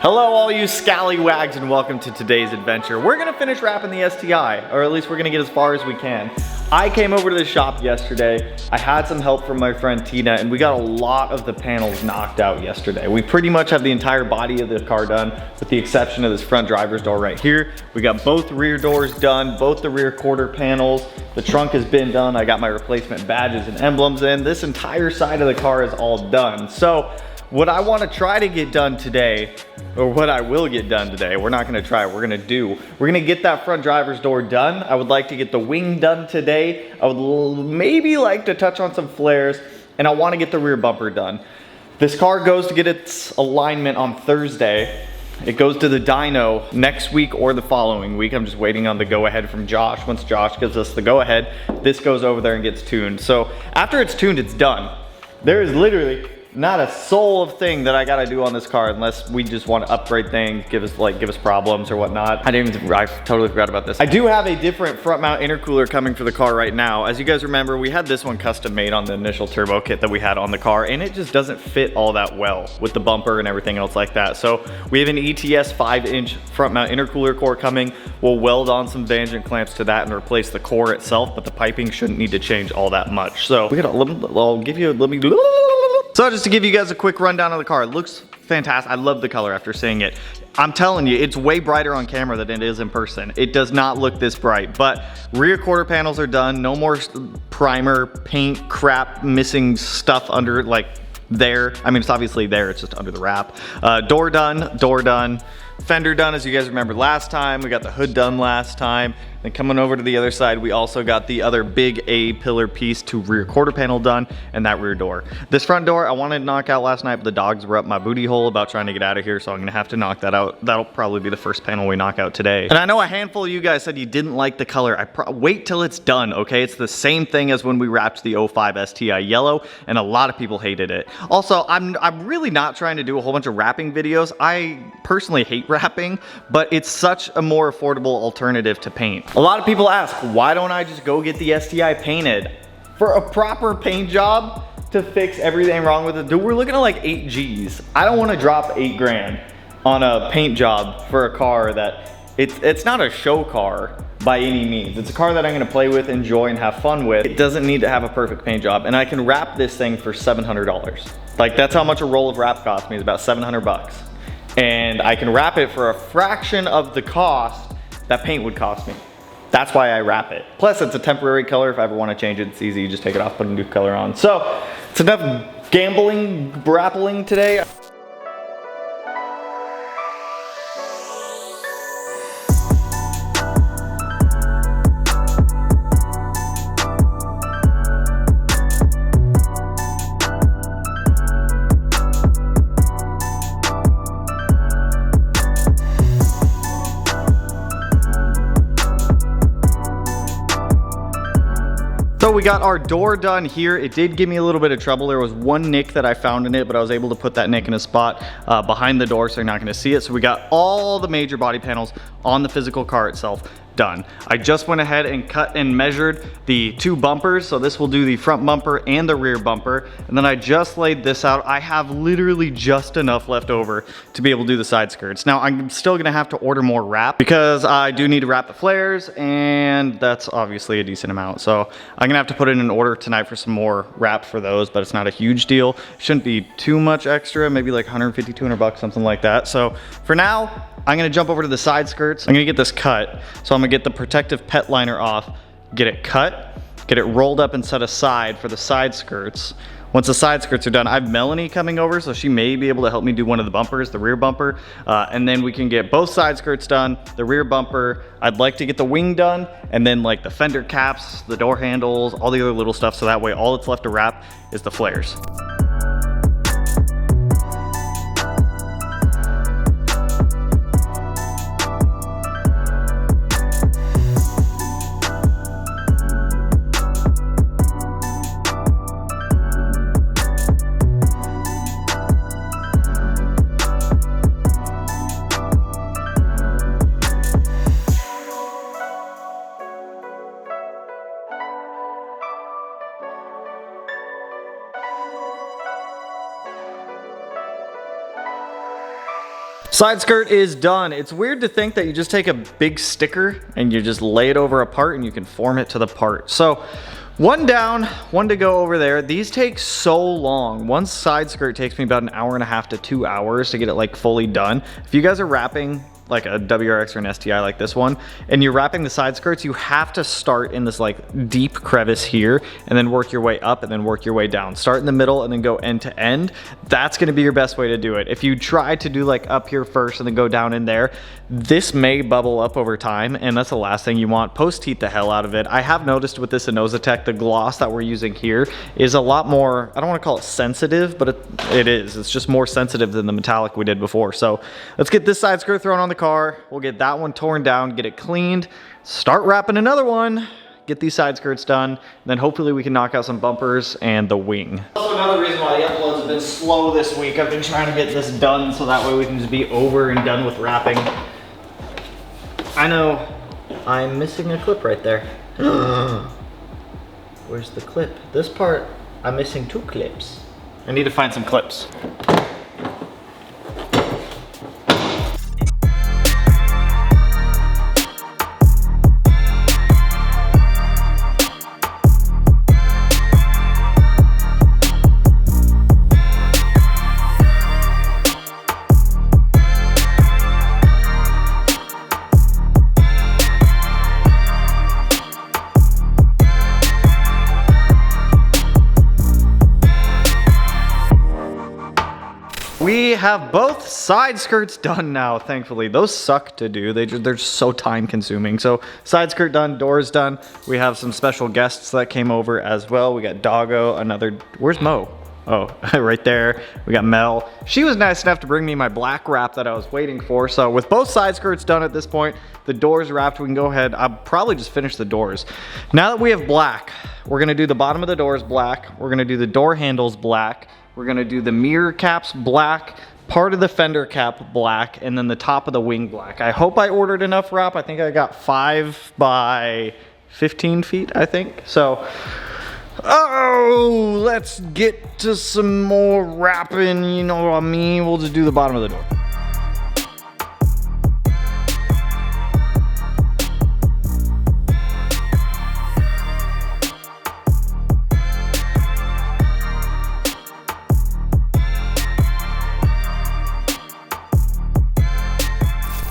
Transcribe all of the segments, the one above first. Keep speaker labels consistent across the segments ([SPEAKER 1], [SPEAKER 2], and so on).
[SPEAKER 1] Hello all you scallywags and welcome to today's adventure. We're gonna finish wrapping the STI, or at least we're gonna get as far as we can. I came over to the shop yesterday. I had some help from my friend Tina and we got a lot of the panels knocked out yesterday. We pretty much have the entire body of the car done with the exception of this front driver's door right here. We got both rear doors done, both the rear quarter panels. The trunk has been done. I got my replacement badges and emblems in. This entire side of the car is all done. So what I want to try to get done today, or what I will get done today, we're not going to try, we're going to get that front driver's door done. I would like to get the wing done today. I would maybe like to touch on some flares, and I want to get the rear bumper done. This car goes to get its alignment on Thursday. It goes to the dyno next week or the following week. I'm just waiting on the go-ahead from Josh. Once Josh gives us the go-ahead, this goes over there and gets tuned. So after it's tuned, it's done. There is literally not a soul of thing that I gotta do on this car unless we just want to upgrade things, give us problems or whatnot. I totally forgot about this. I do have a different front mount intercooler coming for the car right now. As you guys remember, we had this one custom made on the initial turbo kit that we had on the car, and it just doesn't fit all that well with the bumper and everything else like that. So we have an ETS 5-inch front mount intercooler core coming. We'll weld on some Vangeant clamps to that and replace the core itself, but the piping shouldn't need to change all that much. So So just to give you guys a quick rundown of the car, it looks fantastic. I love the color after seeing it. I'm telling you, it's way brighter on camera than it is in person. It does not look this bright, but rear quarter panels are done. No more primer, paint, crap, missing stuff under like there. I mean, it's obviously there, it's just under the wrap. Door done. Fender done, as you guys remember last time. We got the hood done last time. Then coming over to the other side, we also got the other big A-pillar piece to rear quarter panel done and that rear door. This front door, I wanted to knock out last night, but the dogs were up my booty hole about trying to get out of here, so I'm gonna have to knock that out. That'll probably be the first panel we knock out today. And I know a handful of you guys said you didn't like the color. Wait till it's done, okay? It's the same thing as when we wrapped the 05 STI yellow, and a lot of people hated it. Also, I'm really not trying to do a whole bunch of wrapping videos. I personally hate wrapping, but it's such a more affordable alternative to paint. A lot of people ask, why don't I just go get the STI painted? For a proper paint job to fix everything wrong with it, dude, we're looking at like 8 G's. I don't want to drop 8 grand on a paint job for a car that, it's not a show car by any means. It's a car that I'm gonna play with, enjoy, and have fun with. It doesn't need to have a perfect paint job, and I can wrap this thing for $700. Like, that's how much a roll of wrap cost me, it's about 700 bucks. And I can wrap it for a fraction of the cost that paint would cost me. That's why I wrap it. Plus, it's a temporary color. If I ever want to change it, it's easy. You just take it off, put a new color on. So, it's enough gambling, grappling today. So we got our door done here. It did give me a little bit of trouble. There was one nick that I found in it, but I was able to put that nick in a spot behind the door so you're not gonna see it. So we got all the major body panels on the physical car itself done. I just went ahead and cut and measured the 2 bumpers. So this will do the front bumper and the rear bumper. And then I just laid this out. I have literally just enough left over to be able to do the side skirts. Now I'm still gonna have to order more wrap because I do need to wrap the flares, and that's obviously a decent amount. So I'm gonna have to put in an order tonight for some more wrap for those, but it's not a huge deal. Shouldn't be too much extra, maybe like 150, 200 bucks, something like that. So for now, I'm gonna jump over to the side skirts. I'm gonna get this cut. So I'm gonna get the protective pet liner off, get it cut, get it rolled up and set aside for the side skirts. Once the side skirts are done, I have Melanie coming over, so she may be able to help me do one of the bumpers, the rear bumper, and then we can get both side skirts done, the rear bumper. I'd like to get the wing done, and then like the fender caps, the door handles, all the other little stuff, so that way all that's left to wrap is the flares. Side skirt is done. It's weird to think that you just take a big sticker and you just lay it over a part and you can form it to the part. So one down, one to go over there. These take so long. One side skirt takes me about an hour and a half to 2 hours to get it like fully done. If you guys are wrapping like a WRX or an STI like this one, and you're wrapping the side skirts, you have to start in this like deep crevice here and then work your way up and then work your way down. Start in the middle and then go end to end. That's gonna be your best way to do it. If you try to do like up here first and then go down in there, this may bubble up over time, and that's the last thing you want. Post heat the hell out of it. I have noticed with this Inositech, the gloss that we're using here is a lot more, I don't wanna call it sensitive, but it is. It's just more sensitive than the metallic we did before. So let's get this side skirt thrown on the car. We'll get that one torn down, get it cleaned, start wrapping another one, get these side skirts done, and then hopefully we can knock out some bumpers and the wing. Also another reason why the uploads have been slow this week, I've been trying to get this done so that way we can just be over and done with wrapping. I know I'm missing a clip right there. Where's the clip? This part, I'm missing 2 clips. I need to find some clips. We have both side skirts done now, thankfully. Those suck to do. They're just so time consuming. So side skirt done, doors done. We have some special guests that came over as well. We got Doggo, where's Mo? Oh, right there. We got Mel. She was nice enough to bring me my black wrap that I was waiting for. So with both side skirts done at this point, the doors wrapped, we can go ahead. I'll probably just finish the doors. Now that we have black, we're gonna do the bottom of the doors black. We're gonna do the door handles black. We're gonna do the mirror caps black, part of the fender cap black, and then the top of the wing black. I hope I ordered enough wrap. I think I got 5 by 15 feet, I think. So, oh, let's get to some more wrapping, you know what I mean? We'll just do the bottom of the door.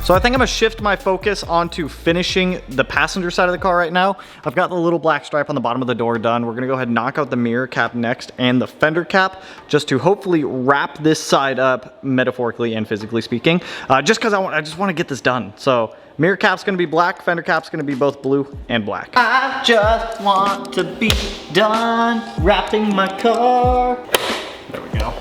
[SPEAKER 1] So I think I'm gonna shift my focus onto finishing the passenger side of the car right now. I've got the little black stripe on the bottom of the door done. We're gonna go ahead and knock out the mirror cap next and the fender cap, just to hopefully wrap this side up, metaphorically and physically speaking, just because I just wanna get this done. So mirror cap's gonna be black, fender cap's gonna be both blue and black. I just want to be done wrapping my car. There we go.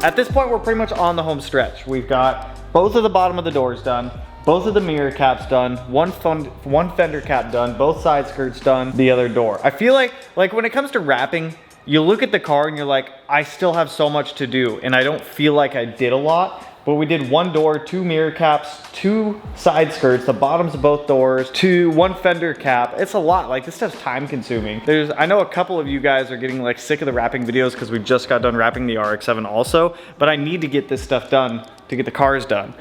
[SPEAKER 1] At this point, we're pretty much on the home stretch. We've got both of the bottom of the doors done, both of the mirror caps done, one fender cap done, both side skirts done, the other door. I feel like when it comes to wrapping, you look at the car and you're like, I still have so much to do, and I don't feel like I did a lot. But we did one door, 2 mirror caps, 2 side skirts, the bottoms of both doors, 1 fender cap. It's a lot. Like, this stuff's time consuming. I know a couple of you guys are getting like sick of the wrapping videos because we just got done wrapping the RX-7 also, but I need to get this stuff done to get the cars done.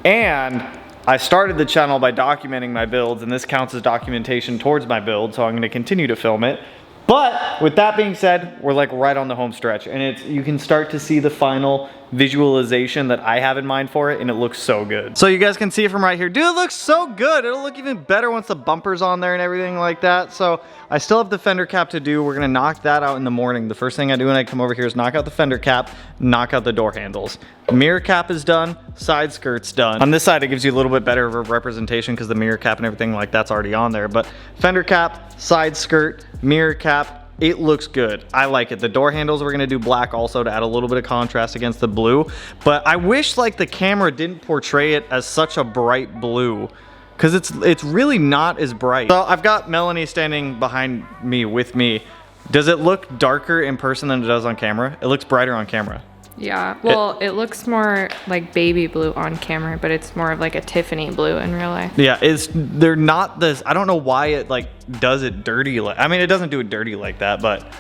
[SPEAKER 1] And I started the channel by documenting my builds, and this counts as documentation towards my build, so I'm gonna continue to film it. But with that being said, we're like right on the home stretch, and you can start to see the final visualization that I have in mind for it, and it looks so good. So you guys can see it from right here. Dude, it looks so good. It'll look even better once the bumper's on there and everything like that. So I still have the fender cap to do. We're gonna knock that out in the morning. The first thing I do when I come over here is knock out the fender cap, knock out the door handles. Mirror cap is done, side skirt's done. On this side, it gives you a little bit better of a representation because the mirror cap and everything like that's already on there. But fender cap, side skirt, mirror cap, it looks good. I like it. The door handles we're gonna do black also to add a little bit of contrast against the blue. But I wish like the camera didn't portray it as such a bright blue, because it's really not as bright. So I've got Melanie standing behind me with me. Does it look darker in person than it does on camera? It looks brighter on camera.
[SPEAKER 2] Yeah, well, it looks more like baby blue on camera, but it's more of like a Tiffany blue in real life.
[SPEAKER 1] Yeah, they're not this, I don't know why it like does it dirty. I mean, it doesn't do it dirty like that, but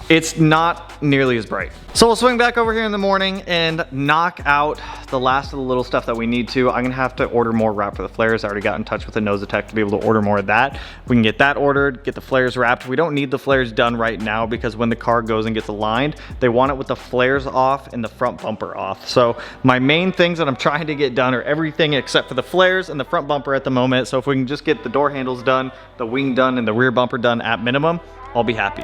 [SPEAKER 1] it's not nearly as bright. So we'll swing back over here in the morning and knock out the last of the little stuff that we need to. I'm gonna have to order more wrap for the flares. I already got in touch with the Nosatech to be able to order more of that. We can get that ordered, get the flares wrapped. We don't need the flares done right now because when the car goes and gets aligned, they want it with the flares off and the front bumper off. So my main things that I'm trying to get done are everything except for the flares and the front bumper at the moment. So if we can just get the door handles done, the wing done, and the rear bumper done at minimum, I'll be happy.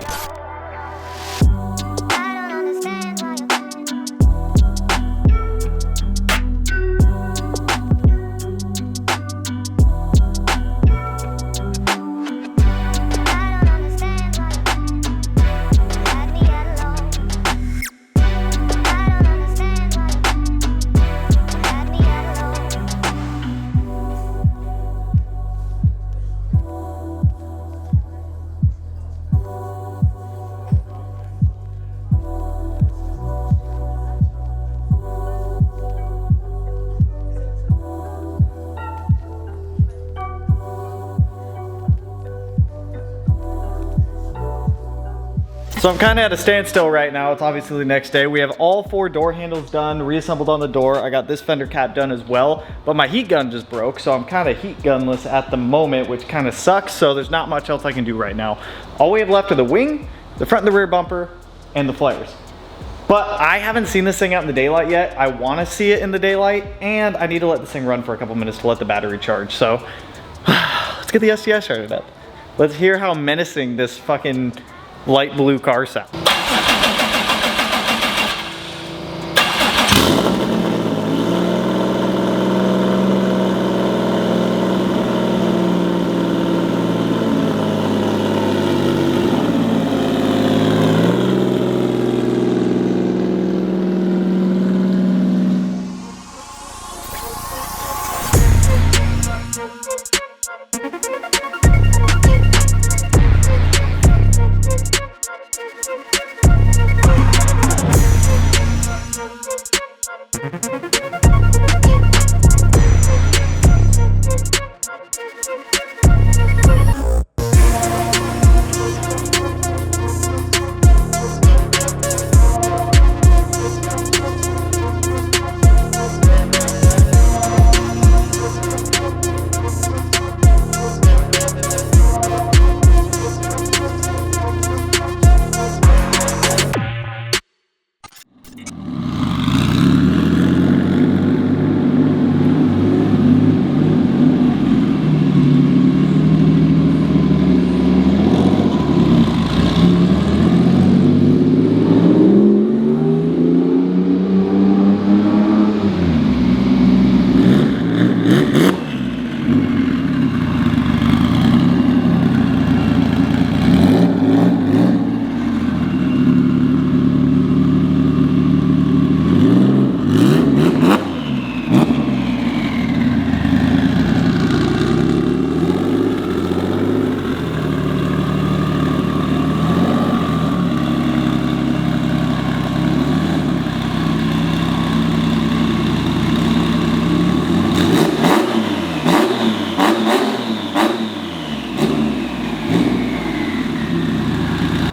[SPEAKER 1] So I'm kind of at a standstill right now. It's obviously the next day. We have all 4 door handles done, reassembled on the door. I got this fender cap done as well, but my heat gun just broke, so I'm kind of heat gunless at the moment, which kind of sucks. So there's not much else I can do right now. All we have left are the wing, the front and the rear bumper, and the flares. But I haven't seen this thing out in the daylight yet. I want to see it in the daylight, and I need to let this thing run for a couple minutes to let the battery charge. So let's get the STI started up. Let's hear how menacing this fucking light blue car sounds.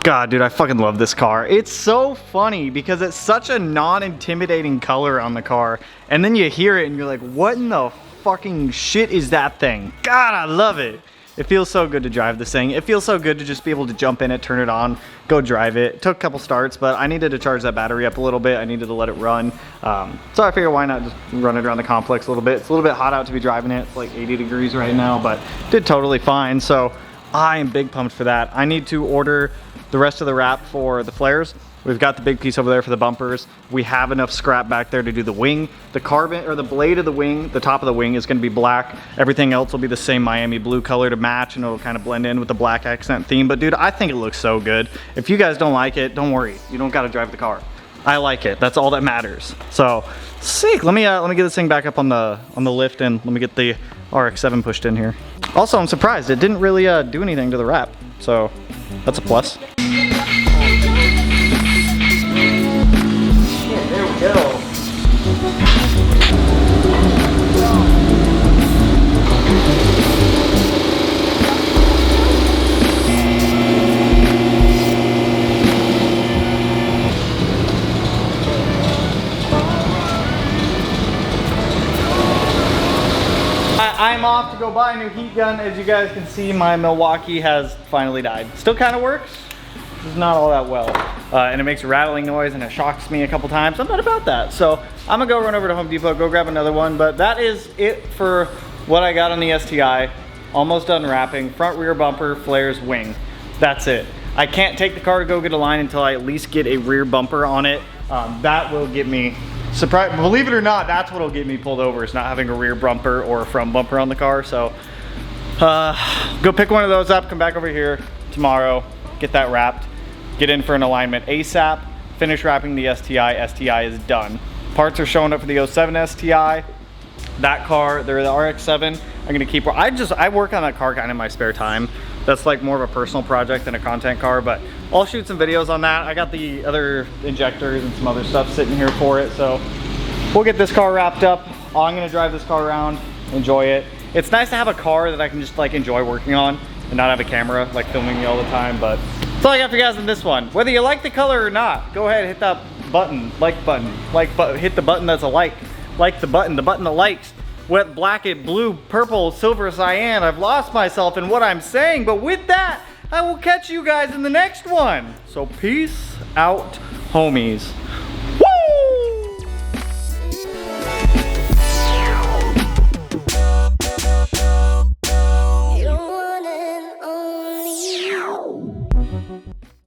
[SPEAKER 1] God, dude, I fucking love this car. It's so funny because it's such a non-intimidating color on the car. And then you hear it and you're like, what in the fucking shit is that thing? God, I love it. It feels so good to drive this thing. It feels so good to just be able to jump in it, turn it on, go drive it. It took a couple starts, but I needed to charge that battery up a little bit. I needed to let it run. So I figured why not just run it around the complex a little bit. It's a little bit hot out to be driving it. It's like 80 degrees right now, but did totally fine. So I am big pumped for that. I need to order the rest of the wrap for the flares. We've got the big piece over there for the bumpers. We have enough scrap back there to do the wing. The carbon, or the blade of the wing, the top of the wing is gonna be black. Everything else will be the same Miami blue color to match, and it'll kind of blend in with the black accent theme. But dude, I think it looks so good. If you guys don't like it, don't worry. You don't gotta drive the car. I like it, that's all that matters. So, sick. Let me get this thing back up on the lift, and let me get the RX-7 pushed in here. Also, I'm surprised, it didn't really do anything to the wrap. So, that's a plus. There we go. I'm off to go buy a new heat gun. As you guys can see, my Milwaukee has finally died. Still kind of works, just not all that well. And it makes a rattling noise and it shocks me a couple times. I'm not about that. So I'm gonna go run over to Home Depot, go grab another one. But that is it for what I got on the STI. Almost done wrapping. Front rear bumper, flares, wing. That's it. I can't take the car to go get a line until I at least get a rear bumper on it. That will get me surprised. Believe it or not, that's what'll get me pulled over, is not having a rear bumper or a front bumper on the car. So go pick one of those up, come back over here tomorrow, get that wrapped, get in for an alignment ASAP, finish wrapping the STI. STI is done. Parts are showing up for the 07 STI. That car, they're the RX-7. I'm gonna keep, I work on that car kind of in my spare time. That's like more of a personal project than a content car, but I'll shoot some videos on that. I got the other injectors and some other stuff sitting here for it. So we'll get this car wrapped up. I'm gonna drive this car around, enjoy it. It's nice to have a car that I can just like enjoy working on and not have a camera like filming me all the time. But that's all I got for you guys in this one. Whether you like the color or not, go ahead and hit that button, hit the button that's a like the button that likes. Wet, black, blue, purple, silver, cyan. I've lost myself in what I'm saying, but with that, I will catch you guys in the next one. So peace out, homies.